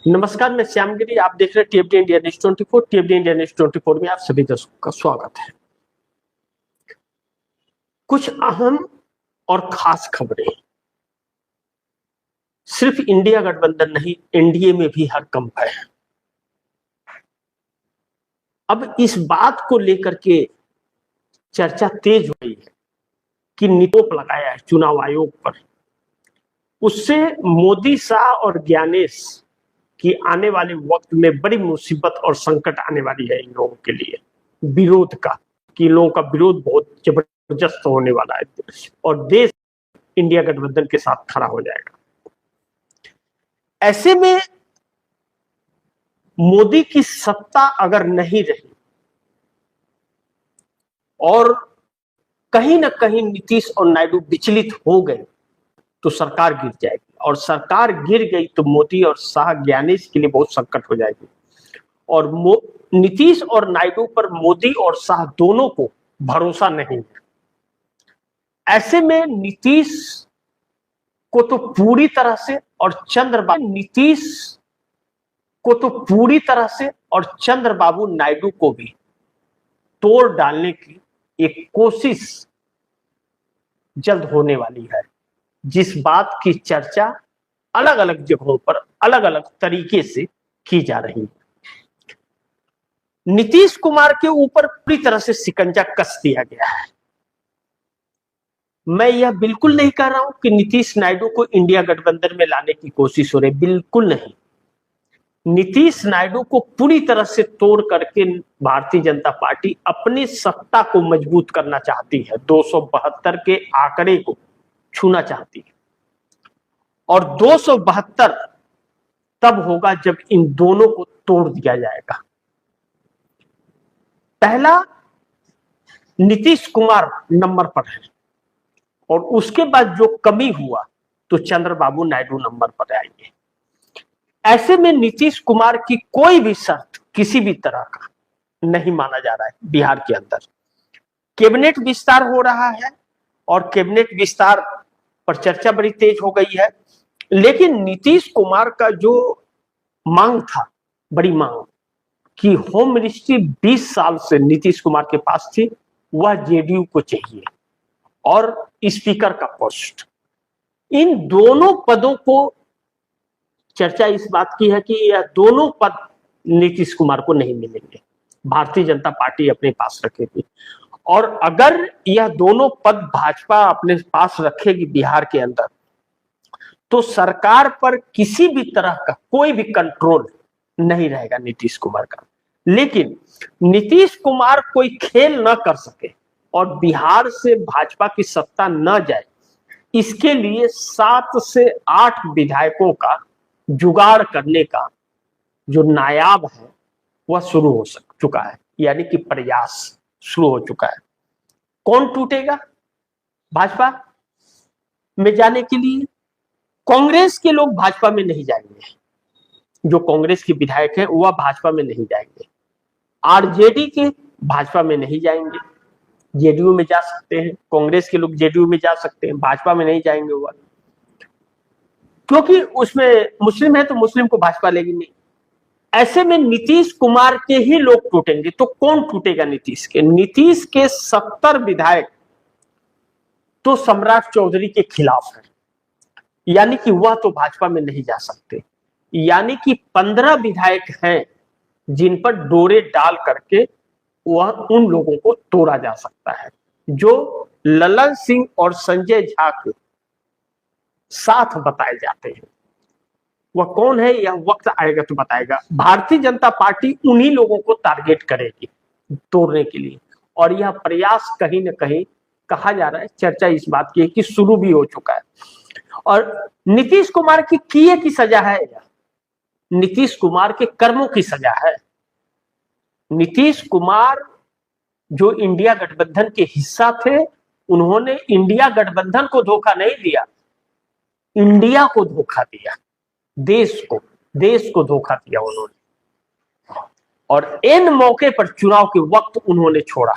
नमस्कार, मैं श्यामगिरी। आप देख रहे हैं टीएफडी इंडिया न्यूज 24। टीएफडी इंडिया न्यूज 24 में आप सभी दर्शकों का स्वागत है। कुछ अहम और खास खबरें। सिर्फ इंडिया गठबंधन नहीं, एनडीए में भी हड़कंप है। अब इस बात को लेकर के चर्चा तेज हो गई है कि निटोप लगाया है चुनाव आयोग पर। उससे मोदी, शाह और ज्ञानेश कि आने वाले वक्त में बड़ी मुसीबत और संकट आने वाली है इन लोगों के लिए, विरोध का, कि इन लोगों का विरोध बहुत जबरदस्त होने वाला है और देश इंडिया गठबंधन के साथ खड़ा हो जाएगा। ऐसे में मोदी की सत्ता अगर नहीं रही और कहीं ना कहीं नीतीश और नायडू विचलित हो गए तो सरकार गिर जाएगी, और सरकार गिर गई तो मोदी और शाह, ज्ञानेश के लिए बहुत संकट हो जाएगी। और नीतीश और नायडू पर मोदी और शाह दोनों को भरोसा नहीं है। ऐसे में नीतीश को तो पूरी तरह से और चंद्रबाबू नायडू को भी तोड़ डालने की एक कोशिश जल्द होने वाली है, जिस बात की चर्चा अलग अलग जगहों पर अलग अलग तरीके से की जा रही है। नीतीश कुमार के ऊपर पूरी तरह से शिकंजा कस दिया गया है। मैं यह बिल्कुल नहीं कह रहा हूं कि नीतीश नायडू को इंडिया गठबंधन में लाने की कोशिश हो रही, बिल्कुल नहीं। नीतीश नायडू को पूरी तरह से तोड़ करके भारतीय जनता पार्टी अपनी सत्ता को मजबूत करना चाहती है, 272 के आंकड़े को छूना चाहती है। और 272 तब होगा जब इन दोनों को तोड़ दिया जाएगा। पहला नीतीश कुमार नंबर पर है और उसके बाद जो कमी हुआ तो चंद्रबाबू नायडू नंबर पर आएंगे। ऐसे में नीतीश कुमार की कोई भी शर्त किसी भी तरह का नहीं माना जा रहा है। बिहार के अंदर कैबिनेट विस्तार हो रहा है और कैबिनेट विस्तार पर चर्चा बड़ी तेज हो गई है, लेकिन नीतीश कुमार का जो मांग था, बड़ी मांग, कि होम मिनिस्ट्री 20 साल से नीतीश कुमार के पास थी, वह जेडीयू को चाहिए, और स्पीकर का पोस्ट। इन दोनों पदों को चर्चा इस बात की है कि यह दोनों पद नीतीश कुमार को नहीं मिलेंगे, भारतीय जनता पार्टी अपने पास रखेगी। और अगर यह दोनों पद भाजपा अपने पास रखेगी बिहार के अंदर, तो सरकार पर किसी भी तरह का कोई भी कंट्रोल नहीं रहेगा नीतीश कुमार का। लेकिन नीतीश कुमार कोई खेल न कर सके और बिहार से भाजपा की सत्ता न जाए, इसके लिए 7 से 8 विधायकों का जुगाड़ करने का जो नायाब है वह शुरू हो चुका है, यानी कि प्रयास शुरू हो चुका है। कौन टूटेगा भाजपा में जाने के लिए? कांग्रेस के लोग भाजपा में नहीं जाएंगे, जो कांग्रेस के विधायक हैं वह भाजपा में नहीं जाएंगे। आरजेडी के भाजपा में नहीं जाएंगे, जेडीयू में जा सकते हैं। कांग्रेस के लोग जेडीयू में जा सकते हैं, भाजपा में नहीं जाएंगे वह, क्योंकि उसमें मुस्लिम है तो मुस्लिम को भाजपा लेगी नहीं। ऐसे में नीतीश कुमार के ही लोग टूटेंगे। तो कौन टूटेगा नीतीश के? नीतीश के 70 विधायक तो सम्राट चौधरी के खिलाफ है, यानी कि वह तो भाजपा में नहीं जा सकते। यानी कि 15 विधायक हैं जिन पर डोरे डाल करके वह उन लोगों को तोड़ा जा सकता है, जो ललन सिंह और संजय झा के साथ बताए जाते हैं। वह कौन है यह वक्त आएगा तो बताएगा। भारतीय जनता पार्टी उन्हीं लोगों को टारगेट करेगी तोड़ने के लिए, और यह प्रयास कहीं ना कहीं कहा जा रहा है, चर्चा इस बात की है कि शुरू भी हो चुका है। और नीतीश कुमार की किए की सजा है, नीतीश कुमार के कर्मों की सजा है। नीतीश कुमार जो इंडिया गठबंधन के हिस्सा थे, उन्होंने इंडिया गठबंधन को धोखा नहीं दिया, इंडिया को धोखा दिया, देश को धोखा दिया उन्होंने। और इन मौके पर चुनाव के वक्त उन्होंने छोड़ा।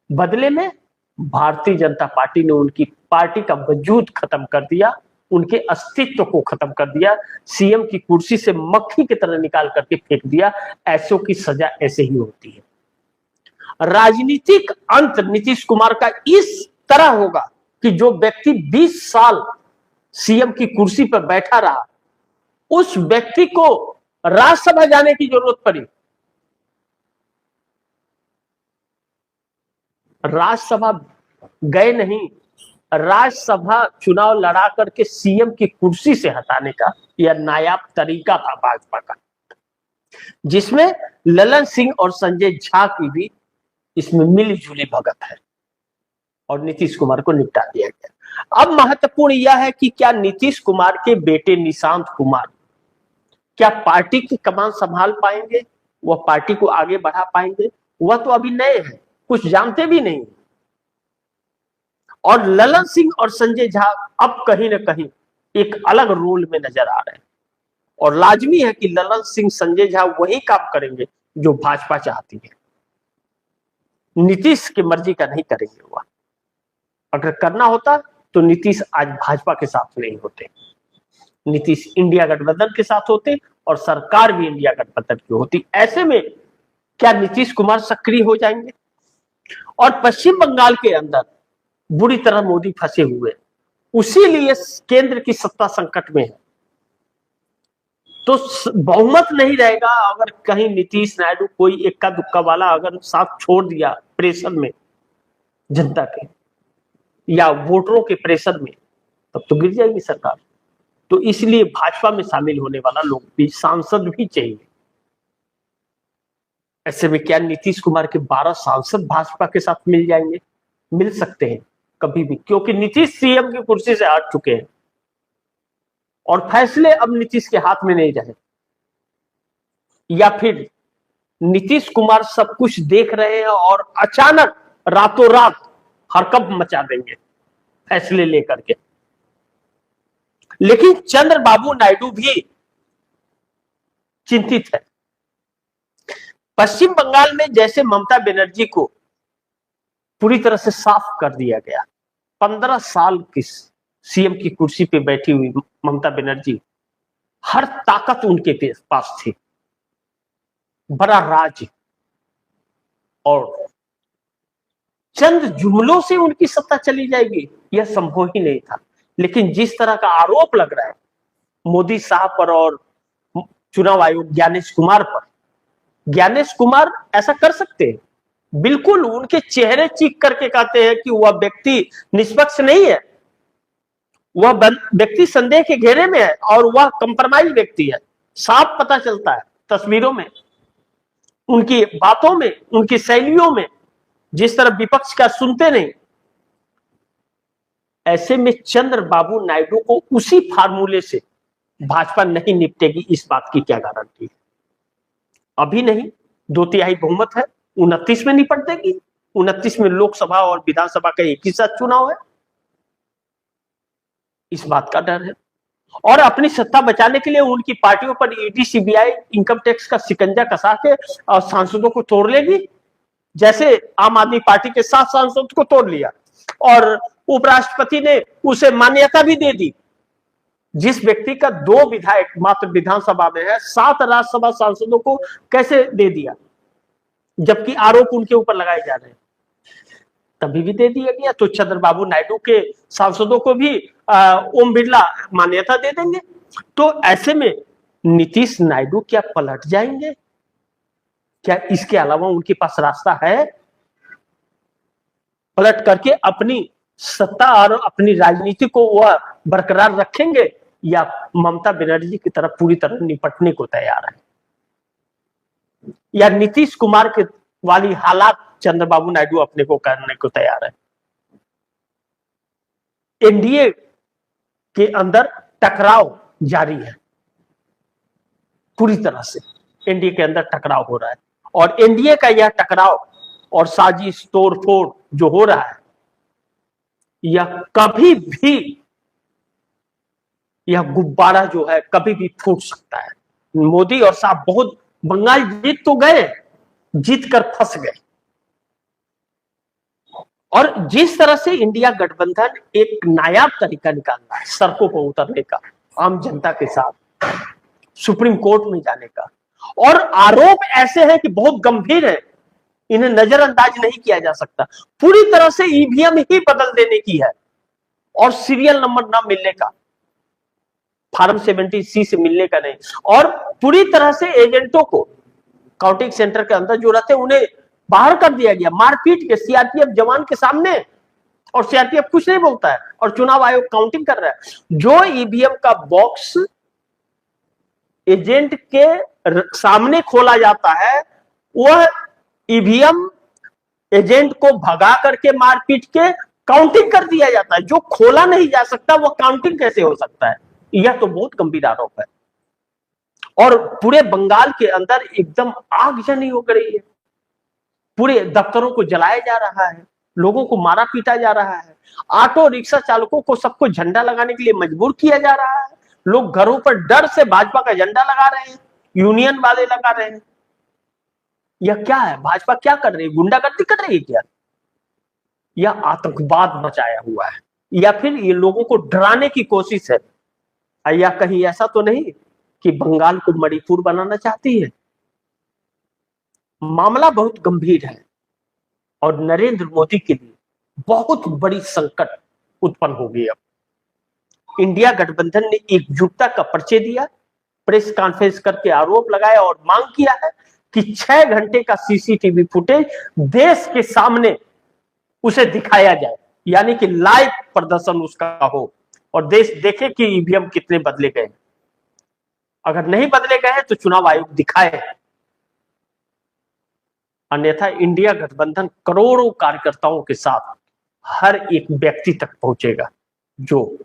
बदले में भारतीय जनता पार्टी ने उनकी पार्टी का वजूद खत्म कर दिया उनके अस्तित्व को खत्म कर दिया, सीएम की कुर्सी से मक्खी की तरह निकाल करके फेंक दिया। ऐसों की सजा ऐसे ही होती है। राजनीतिक अंत नीतीश कुमार का इस तरह होगा कि जो व्यक्ति 20 साल सीएम की कुर्सी पर बैठा रहा, उस व्यक्ति को राज्यसभा जाने की जरूरत पड़ी। राज्यसभा गए नहीं, राज्यसभा चुनाव लड़ा करके सीएम की कुर्सी से हटाने का यह नायाब तरीका था भाजपा का, जिसमें ललन सिंह और संजय झा की भी इसमें मिलीजुली भगत है और नीतीश कुमार को निपटा दिया गया। अब महत्वपूर्ण यह है कि क्या नीतीश कुमार के बेटे निशांत कुमार क्या पार्टी की कमान संभाल पाएंगे, वह पार्टी को आगे बढ़ा पाएंगे? वह तो अभी नए हैं, कुछ जानते भी नहीं। और ललन सिंह और संजय झा अब कहीं ना कहीं एक अलग रोल में नजर आ रहे हैं और लाजमी है कि ललन सिंह संजय झा वही काम करेंगे जो भाजपा चाहती है। नीतीश की मर्जी का नहीं करेंगे। वह अगर करना होता तो नीतीश आज भाजपा के साथ नहीं होते, नीतीश इंडिया गठबंधन के साथ होते और सरकार भी इंडिया गठबंधन की होती। ऐसे में क्या नीतीश कुमार सक्रिय हो जाएंगे? और पश्चिम बंगाल के अंदर बुरी तरह मोदी फंसे हुए, उसी लिए केंद्र की सत्ता संकट में है, तो बहुमत नहीं रहेगा। अगर कहीं नीतीश नायडू कोई इक्का दुक्का वाला अगर साथ छोड़ दिया प्रेशर में जनता के या वोटरों के प्रेशर में, तब तो गिर जाएगी सरकार। तो इसलिए भाजपा में शामिल होने वाला लोग भी, सांसद भी चाहिए। ऐसे में क्या नीतीश कुमार के 12 सांसद भाजपा के साथ मिल जाएंगे? मिल सकते हैं कभी भी, क्योंकि नीतीश सीएम की कुर्सी से हट चुके हैं और फैसले अब नीतीश के हाथ में नहीं रहे। या फिर नीतीश कुमार सब कुछ देख रहे हैं और अचानक रातों रात हड़कंप मचा देंगे फैसले लेकर के। लेकिन चंद्रबाबू नायडू भी चिंतित है। पश्चिम बंगाल में जैसे ममता बनर्जी को पूरी तरह से साफ कर दिया गया, 15 साल की सीएम की कुर्सी पे बैठी हुई ममता बनर्जी, हर ताकत उनके पास थी, बड़ा राज्य, और चंद जुमलों से उनकी सत्ता चली जाएगी यह संभव ही नहीं था। लेकिन जिस तरह का आरोप लग रहा है मोदी साहब पर और चुनाव आयोग ज्ञानेश कुमार पर, ज्ञानेश कुमार ऐसा कर सकते हैं? बिल्कुल उनके चेहरे चीख करके कहते हैं कि वह व्यक्ति निष्पक्ष नहीं है, वह व्यक्ति संदेह के घेरे में है और वह कंप्रोमाइज व्यक्ति है। साफ पता चलता है तस्वीरों में, उनकी बातों में, उनकी शैलियों में, जिस तरह विपक्ष का सुनते नहीं। ऐसे में चंद्रबाबू नायडू को उसी फार्मूले से भाजपा नहीं निपटेगी, इस बात की क्या गारंटी है? अभी नहीं, 2/3 बहुमत है, 29 में निपट देगी। 29 में लोकसभा और विधानसभा का एक ही साथ चुनाव है, इस बात का डर है। और अपनी सत्ता बचाने के लिए उनकी पार्टियों पर ईडी, सीबीआई, इनकम टैक्स का शिकंजा कसा के और सांसदों को तोड़ लेगी, जैसे आम आदमी पार्टी के 7 सांसदों को तोड़ लिया और उपराष्ट्रपति ने उसे मान्यता भी दे दी। जिस व्यक्ति का 2 विधायक मात्र विधानसभा में है, 7 राज्यसभा सांसदों को कैसे दे दिया, जबकि आरोप उनके ऊपर लगाए जा रहे हैं? तभी भी दे दिया गया। तो चंद्रबाबू नायडू के सांसदों को भी ओम बिरला मान्यता दे देंगे। तो ऐसे में नीतीश नायडू क्या पलट जाएंगे? क्या इसके अलावा उनके पास रास्ता है? पलट करके अपनी सत्ता और अपनी राजनीति को वह बरकरार रखेंगे या ममता बनर्जी की तरफ पूरी तरह निपटने को तैयार है? या नीतीश कुमार के वाली हालात चंद्रबाबू नायडू अपने को करने को तैयार है? एनडीए के अंदर टकराव जारी है, पूरी तरह से एनडीए के अंदर टकराव हो रहा है और एनडीए का यह टकराव और साजिश तोड़फोड़ जो हो रहा है, यह कभी भी, यह गुब्बारा जो है कभी भी फूट सकता है। मोदी और साहब बहुत, बंगाल जीत तो गए, जीत कर फंस गए और जिस तरह से इंडिया गठबंधन एक नायाब तरीका निकाल रहा है सड़कों पर उतरने का, आम जनता के साथ सुप्रीम कोर्ट में जाने का, और आरोप ऐसे हैं कि बहुत गंभीर है, इन्हें नजरअंदाज नहीं किया जा सकता। पूरी तरह से ईवीएम ही बदल देने की है और सीरियल नंबर ना मिलने का, फार्म 70C से मिलने का नहीं, और पूरी तरह से एजेंटों को काउंटिंग सेंटर के अंदर जो रहते उन्हें बाहर कर दिया गया मारपीट के, सीआरपीएफ जवान के सामने, और सीआरपीएफ कुछ नहीं बोलता है और चुनाव आयोग काउंटिंग कर रहा है। जो ईवीएम का बॉक्स एजेंट के सामने खोला जाता है, वह ईवीएम एजेंट को भगा करके मारपीट के काउंटिंग कर दिया जाता है। जो खोला नहीं जा सकता वह काउंटिंग कैसे हो सकता है? यह तो बहुत गंभीर आरोप है। और पूरे बंगाल के अंदर एकदम आगजनी हो गई है, पूरे दफ्तरों को जलाया जा रहा है, लोगों को मारा पीटा जा रहा है, ऑटो रिक्शा चालकों को सबको झंडा लगाने के लिए मजबूर किया जा रहा है, लोग घरों पर डर से भाजपा का झंडा लगा रहे हैं, यूनियन वाले लगा रहे हैं। यह क्या है? भाजपा क्या कर रही है? गुंडागर्दी कर रही है क्या? यह आतंकवाद मचाया हुआ है, या फिर ये लोगों को डराने की कोशिश है, या कहीं ऐसा तो नहीं कि बंगाल को मणिपुर बनाना चाहती है? मामला बहुत गंभीर है और नरेंद्र मोदी के लिए बहुत बड़ी संकट उत्पन्न हो गई। अब इंडिया गठबंधन ने एकजुटता का परिचय दिया, प्रेस कॉन्फ्रेंस करके आरोप लगाया और मांग किया है कि 6 घंटे का सीसीटीवी फुटेज देश के सामने उसे दिखाया जाए, यानी कि लाइव प्रदर्शन उसका हो और देश देखे कि ईवीएम कितने बदले गए। अगर नहीं बदले गए तो चुनाव आयोग दिखाए, अन्यथा इंडिया गठबंधन करोड़ों कार्यकर्ताओं के साथ हर एक व्यक्ति तक पहुंचेगा, जो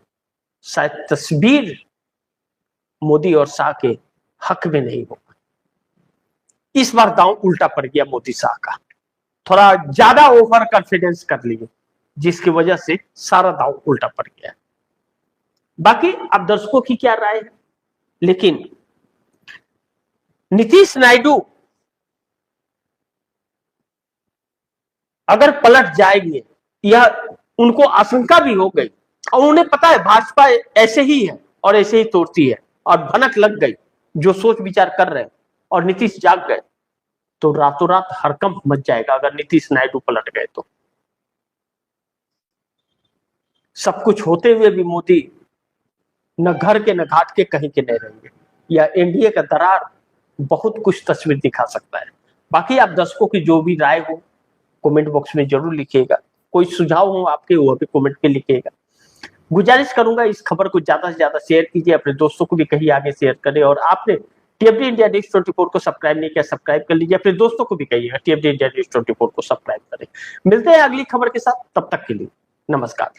शायद तस्वीर मोदी और शाह के हक में नहीं होगा। इस बार दांव उल्टा पड़ गया मोदी शाह का, थोड़ा ज्यादा ओवर कॉन्फिडेंस कर लिए, जिसकी वजह से सारा दांव उल्टा पड़ गया। बाकी अब दर्शकों की क्या राय है, लेकिन नीतीश नायडू अगर पलट जाएंगे, यह उनको आशंका भी हो गई और उन्हें पता है भाजपा ऐसे ही है और ऐसे ही तोड़ती है, और भनक लग गई जो सोच विचार कर रहे हैं और नीतीश जाग गए तो रातों रात हड़कंप मच जाएगा। अगर नीतीश नायडू पलट गए तो सब कुछ होते हुए भी मोदी न घर के न घाट के कहीं के नहीं रहेंगे। यह एनडीए का दरार बहुत कुछ तस्वीर दिखा सकता है। बाकी आप दर्शकों की जो भी राय हो कमेंट बॉक्स में जरूर लिखिएगा, कोई सुझाव हो आपके वो भी कमेंट पे लिखिएगा। गुजारिश करूंगा इस खबर को ज्यादा से ज्यादा शेयर कीजिए, अपने दोस्तों को भी कहीं आगे शेयर करें, और आपने टीएफडी इंडिया न्यूज 24 को सब्सक्राइब नहीं किया सब्सक्राइब कर लीजिए, अपने दोस्तों को भी कहिएगा टीएफडी इंडिया न्यूज 24 को सब्सक्राइब करें। मिलते हैं अगली खबर के साथ, तब तक के लिए नमस्कार।